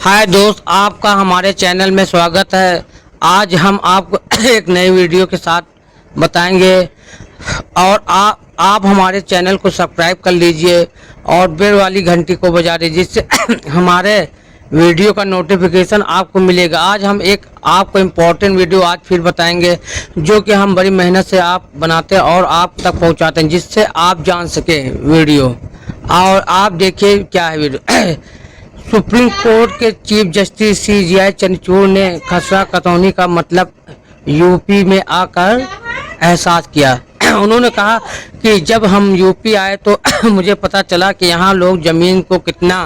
हाय दोस्त, आपका हमारे चैनल में स्वागत है। आज हम आपको एक नई वीडियो के साथ बताएंगे और आप हमारे चैनल को सब्सक्राइब कर लीजिए और बेल वाली घंटी को बजा दीजिए, जिससे हमारे वीडियो का नोटिफिकेशन आपको मिलेगा। आज हम एक आपको इम्पोर्टेंट वीडियो आज फिर बताएंगे, जो कि हम बड़ी मेहनत से आप बनाते हैं और आप तक पहुंचाते हैं, जिससे आप जान सके वीडियो। और आप देखिए क्या है वीडियो। सुप्रीम कोर्ट के चीफ जस्टिस CJI चंद्रचूड़ ने खसरा खतौनी का मतलब यूपी में आकर एहसास किया। उन्होंने कहा कि जब हम यूपी आए तो मुझे पता चला कि यहाँ लोग ज़मीन को कितना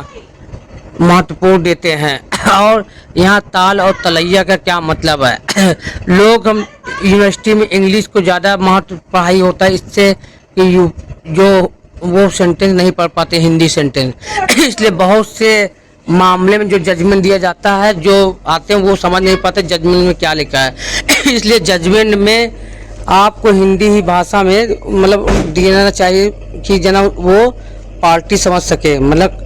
महत्वपूर्ण देते हैं और यहाँ ताल और तलैया का क्या मतलब है। लोग हम यूनिवर्सिटी में इंग्लिश को ज़्यादा महत्व पढ़ाई होता है, इससे कि जो वो सेंटेंस नहीं पढ़ पाते हिंदी सेंटेंस, इसलिए बहुत से मामले में जो जजमेंट दिया जाता है, जो आते हैं वो समझ नहीं पाते जजमेंट में क्या लिखा है। इसलिए जजमेंट में आपको हिंदी ही भाषा में मतलब देना चाहिए कि जना वो पार्टी समझ सके, मतलब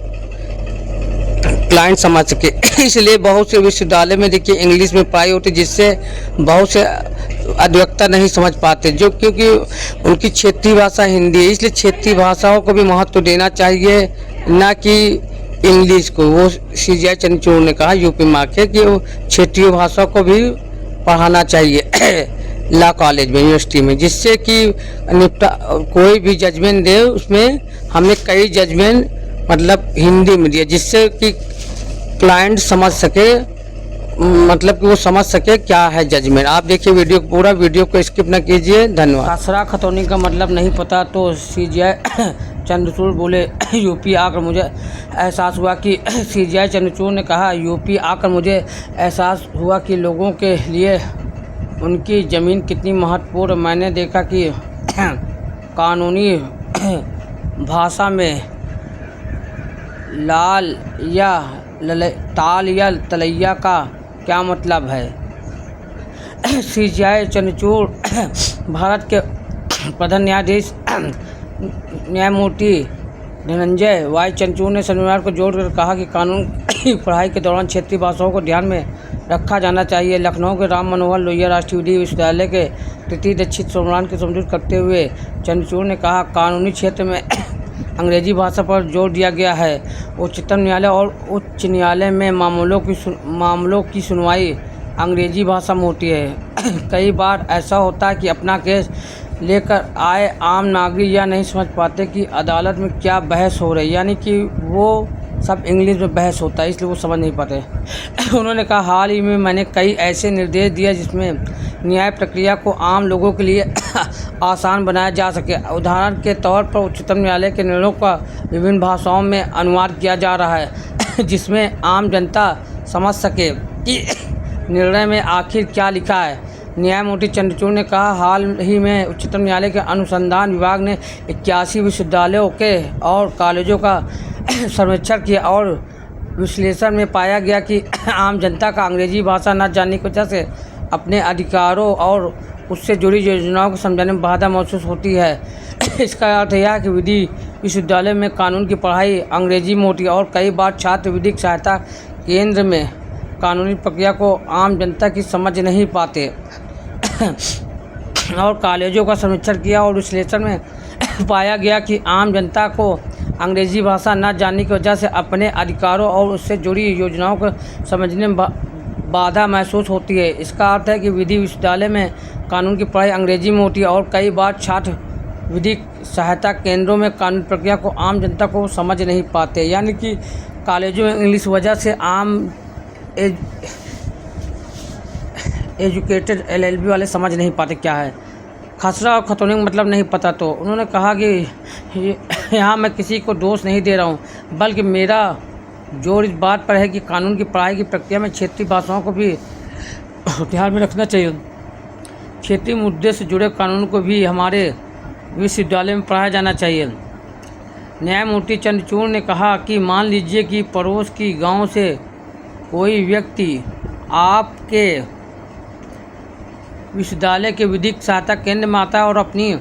क्लाइंट समझ सके। इसलिए बहुत से विश्वविद्यालय में देखिए इंग्लिश में पढ़ाई होती है, जिससे बहुत से अधिवक्ता नहीं समझ पाते, जो क्योंकि उनकी क्षेत्रीय भाषा हिंदी है। इसलिए क्षेत्रीय भाषाओं को भी महत्व देना चाहिए, ना कि इंग्लिश को। वो CJI चंद्रचूड़ ने कहा यूपी में के कि वो क्षेत्रीय भाषा को भी पढ़ाना चाहिए लॉ कॉलेज में, यूनिवर्सिटी में, जिससे कि कोई भी जजमेंट दे उसमें हमने कई जजमेंट मतलब हिंदी में दिया, जिससे कि क्लाइंट समझ सके, मतलब कि वो समझ सके क्या है जजमेंट। आप देखिए वीडियो, पूरा वीडियो को स्किप न कीजिए। धन्यवाद। खसरा खतौनी का मतलब नहीं पता तो CJI चंद्रचूड़ बोले यूपी आकर मुझे एहसास हुआ कि CJI चंद्रचूड़ ने कहा यूपी आकर मुझे एहसास हुआ कि लोगों के लिए उनकी ज़मीन कितनी महत्वपूर्ण। मैंने देखा कि कानूनी भाषा में ताल या तलैया का क्या मतलब है। CJI चंद्रचूड़ भारत के प्रधान न्यायाधीश न्यायमूर्ति धनंजय वाई चंद्रचूड़ ने शनिवार को जोड़कर कहा कि कानून की पढ़ाई के दौरान क्षेत्रीय भाषाओं को ध्यान में रखा जाना चाहिए। लखनऊ के राम मनोहर लोहिया राष्ट्रीय विधि विश्वविद्यालय के तृतीय दीक्षित सम्मेलन की संबोधित करते हुए चंद्रचूड़ ने कहा कानूनी क्षेत्र में अंग्रेजी भाषा पर जोर दिया गया है। उच्चतम न्यायालय और उच्च न्यायालय में मामलों की सुनवाई अंग्रेजी भाषा में होती है। कई बार ऐसा होता है कि अपना केस लेकर आए आम नागरिक या नहीं समझ पाते कि अदालत में क्या बहस हो रही है, यानी कि वो सब इंग्लिश में बहस होता है, इसलिए वो समझ नहीं पाते। उन्होंने कहा हाल ही में मैंने कई ऐसे निर्देश दिए जिसमें न्याय प्रक्रिया को आम लोगों के लिए आसान बनाया जा सके। उदाहरण के तौर पर उच्चतम न्यायालय के निर्णयों का विभिन्न भाषाओं में अनुवाद किया जा रहा है, जिसमें आम जनता समझ सके कि निर्णय में आखिर क्या लिखा है। न्यायमूर्ति चंद्रचूड़ ने कहा हाल ही में उच्चतम न्यायालय के अनुसंधान विभाग ने 81 विश्वविद्यालयों के और कॉलेजों का सर्वेक्षण किया और विश्लेषण में पाया गया कि आम जनता का अंग्रेजी भाषा न जानने की वजह से अपने अधिकारों और उससे जुड़ी योजनाओं को समझाने में बाधा महसूस होती है। इसका अर्थ यह है कि विधि विश्वविद्यालय में कानून की पढ़ाई अंग्रेजी में होती है और कई बार छात्र विधिक सहायता केंद्र में कानूनी प्रक्रिया को आम जनता की समझ नहीं पाते। और कॉलेजों का सर्वेक्षण किया और विश्लेषण में पाया गया कि आम जनता को अंग्रेजी भाषा न जानने की वजह से अपने अधिकारों और उससे जुड़ी योजनाओं को समझने में बाधा महसूस होती है। इसका अर्थ है कि विधि विश्वविद्यालय में कानून की पढ़ाई अंग्रेजी में होती है और कई बार छात्र विधिक सहायता केंद्रों में कानूनी प्रक्रिया को आम जनता को समझ नहीं पाते, यानी कि कॉलेजों में इंग्लिश वजह से आम एजुकेटेड LLB वाले समझ नहीं पाते क्या है। खसरा और खतौनी का मतलब नहीं पता तो उन्होंने कहा कि यहाँ मैं किसी को दोष नहीं दे रहा हूँ, बल्कि मेरा जोर इस बात पर है कि कानून की पढ़ाई की प्रक्रिया में क्षेत्रीय भाषाओं को भी ध्यान में रखना चाहिए। क्षेत्रीय मुद्दे से जुड़े कानून को भी हमारे विश्वविद्यालय में पढ़ाया जाना चाहिए। न्यायमूर्ति चंद्रचूड़ ने कहा कि मान लीजिए कि पड़ोस की गांव से कोई व्यक्ति आपके विश्वविद्यालय के विधिक सहायता केंद्र में आता है और अपनी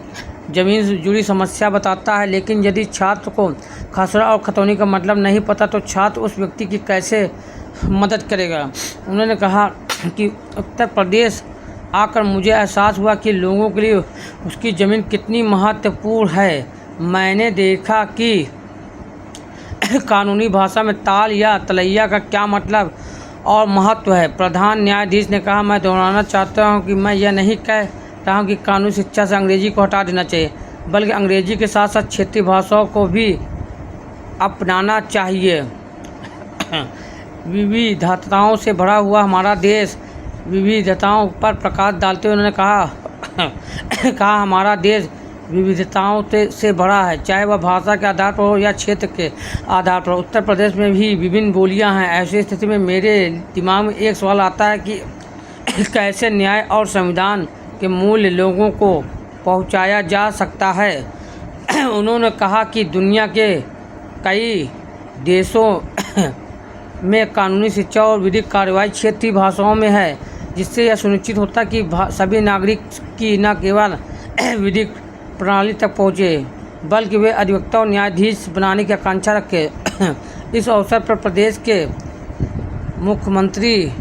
ज़मीन से जुड़ी समस्या बताता है, लेकिन यदि छात्र को खसरा और खतौनी का मतलब नहीं पता तो छात्र उस व्यक्ति की कैसे मदद करेगा। उन्होंने कहा कि उत्तर प्रदेश आकर मुझे एहसास हुआ कि लोगों के लिए उसकी ज़मीन कितनी महत्वपूर्ण है। मैंने देखा कि कानूनी भाषा में ताल या तलैया का क्या मतलब और महत्व है। प्रधान न्यायाधीश ने कहा, मैं दोहराना चाहता हूं कि मैं यह नहीं कह रहा हूं कि कानूनी शिक्षा से अंग्रेजी को हटा देना चाहिए, बल्कि अंग्रेजी के साथ साथ क्षेत्रीय भाषाओं को भी अपनाना चाहिए। विविधताओं से भरा हुआ हमारा देश, विविधताओं पर प्रकाश डालते हुए उन्होंने कहा हमारा देश विविधताओं से भरा है, चाहे वह भाषा के आधार पर हो या क्षेत्र के आधार पर। उत्तर प्रदेश में भी विभिन्न बोलियां हैं। ऐसी स्थिति में मेरे दिमाग में एक सवाल आता है कि कैसे न्याय और संविधान के मूल्य लोगों को पहुंचाया जा सकता है। उन्होंने कहा कि दुनिया के कई देशों में कानूनी शिक्षा और विधिक कार्रवाई क्षेत्रीय भाषाओं में है, जिससे यह सुनिश्चित होता है कि सभी नागरिक की न केवल विधिक प्रणाली तक पहुँचे, बल्कि वे अधिवक्ता और न्यायाधीश बनाने की आकांक्षा रखें। इस अवसर पर प्रदेश के मुख्यमंत्री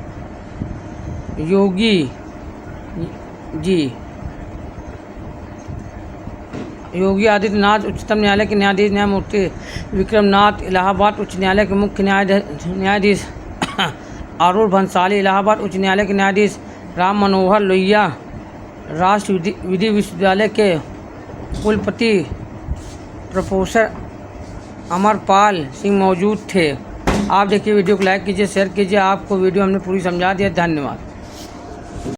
योगी आदित्यनाथ, उच्चतम न्यायालय के न्यायाधीश न्यायमूर्ति विक्रम नाथ, इलाहाबाद उच्च न्यायालय के मुख्य न्यायाधीश अरुण भंसाली, इलाहाबाद उच्च न्यायालय के न्यायाधीश राम मनोहर लोहिया, राष्ट्रीय विधि विश्वविद्यालय के कुलपति प्रोफेसर अमरपाल सिंह मौजूद थे। आप देखिए, वीडियो को लाइक कीजिए, शेयर कीजिए। आपको वीडियो हमने पूरी समझा दिया। धन्यवाद।